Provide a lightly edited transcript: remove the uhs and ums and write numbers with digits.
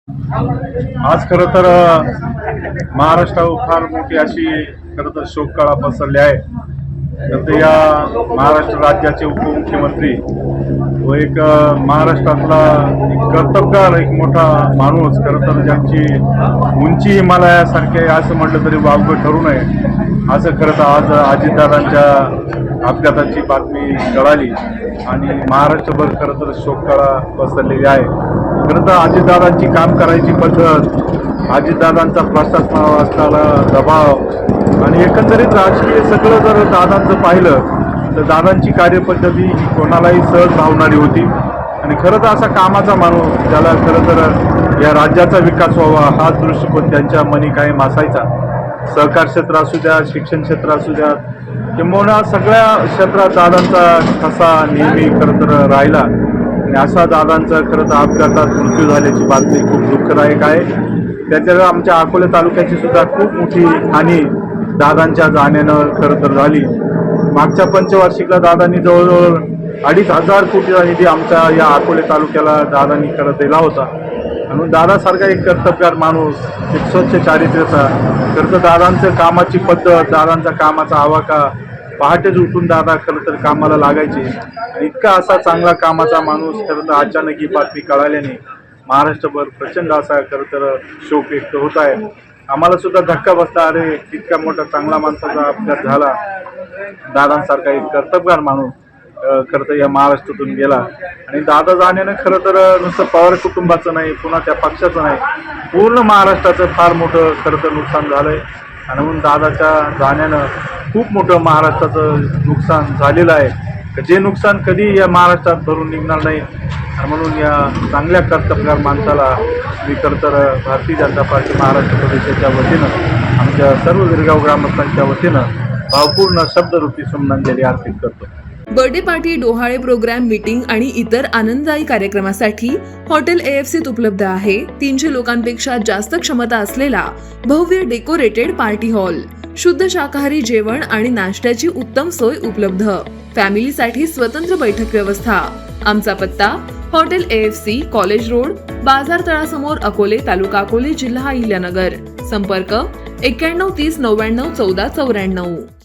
आज खरं तर महाराष्ट्रावर फार मोठी अशी खरं तर शोककळा पसरली आहे. तर ते या महाराष्ट्र राज्याचे उपमुख्यमंत्री व एक महाराष्ट्रातला एक कर्तबगार एक मोठा माणूस खरं तर ज्यांची उंची हिमालयासारखे असं म्हटलं तरी वावगं ठरू नये असं खरं तर आज अजितदादांच्या अपघाताची बातमी कळाली आणि महाराष्ट्रभर खरं तर शोककळा पसरलेली आहे. खरं तर अजितदादांची काम करायची पद्धत, अजितदादांचा प्रशासनावर असणारा दबाव आणि एकंदरीत राजकीय सगळं जर दादांचं पाहिलं तर दादांची कार्यपद्धती ही कोणालाही सहज भावणारी होती. आणि खरं तर असा कामाचा माणूस ज्याला खरं तर या राज्याचा विकास व्हावा हा दृष्टिकोन त्यांच्या मनी कायम असायचा. सहकार क्षेत्र असू द्या, शिक्षण क्षेत्र असू द्या, किंबहुना सगळ्या क्षेत्रात दादांचा ठसा नेहमी खरं तर राहिला. आणि असा दादांचा खरं तर अपघातात मृत्यू झाल्याची बातमी खूप दुःखदायक आहे. त्याच्यावर आमच्या अकोले तालुक्याची सुद्धा खूप मोठी हानी दादांच्या जाण्यानं खरं तर झाली. मागच्या पंचवार्षिकला दादांनी जवळजवळ 2,500 कोटीचा निधी आमच्या या अकोले तालुक्याला दादांनी खरं दिला होता. म्हणून दादासारखा एक कर्तबगार माणूस, एक स्वच्छ चारित्र्याचा, खरं तर दादांचं कामाची पद्धत, दादांचा कामाचा आवाका, पहाटेच उठून दादा खरं तर कामाला लागायचे. इतका असा चांगला कामाचा माणूस खरं तर अचानक ही बातमी कळाल्याने महाराष्ट्रभर प्रचंड असा खरं तर शोक व्यक्त होत आहे. आम्हाला सुद्धा धक्का बसला, अरे इतका मोठा चांगला माणसाचा अपघात झाला, दादांसारखा एक कर्तबगार माणूस खरं तर या महाराष्ट्रातून गेला. आणि दादा जाण्यानं खरं तर नुसतं पवार कुटुंबाचं नाही, पुन्हा त्या पक्षाचं नाही, पूर्ण महाराष्ट्राचं फार मोठं खरं तर नुकसान झालंय. आणि म्हणून दादाच्या जाण्यानं खूप मोठं महाराष्ट्राचं नुकसान झालेलं आहे, जे नुकसान कधी या महाराष्ट्रात भरून निघणार नाही. आणि म्हणून या चांगल्या कर्तबगार माणसाला मी खरं तर भारतीय जनता पार्टी महाराष्ट्र प्रदेशाच्या वतीनं, आमच्या सर्व गिरगाव ग्रामस्थांच्या वतीनं भावपूर्ण शब्दरूपी श्रद्धांजली अर्पित करतो. बर्थडे पार्टी, डोहाळे प्रोग्राम, मीटिंग आणि इतर आनंददायी कार्यक्रमासाठी हॉटेल AFCत उपलब्ध आहे 300 लोकांपेक्षा जास्त क्षमता असलेला भव्य डेकोरेटेड पार्टी हॉल. शुद्ध शाकाहारी जेवण आणि नाश्त्याची उत्तम सोय उपलब्ध. फॅमिलीसाठी स्वतंत्र बैठक व्यवस्था. आमचा पत्ता हॉटेल AFC, कॉलेज रोड, बाजार तळासमोर, अकोले, तालुका अकोले, जिल्हा अहिल्यानगर. संपर्क 91 30 99 14 94.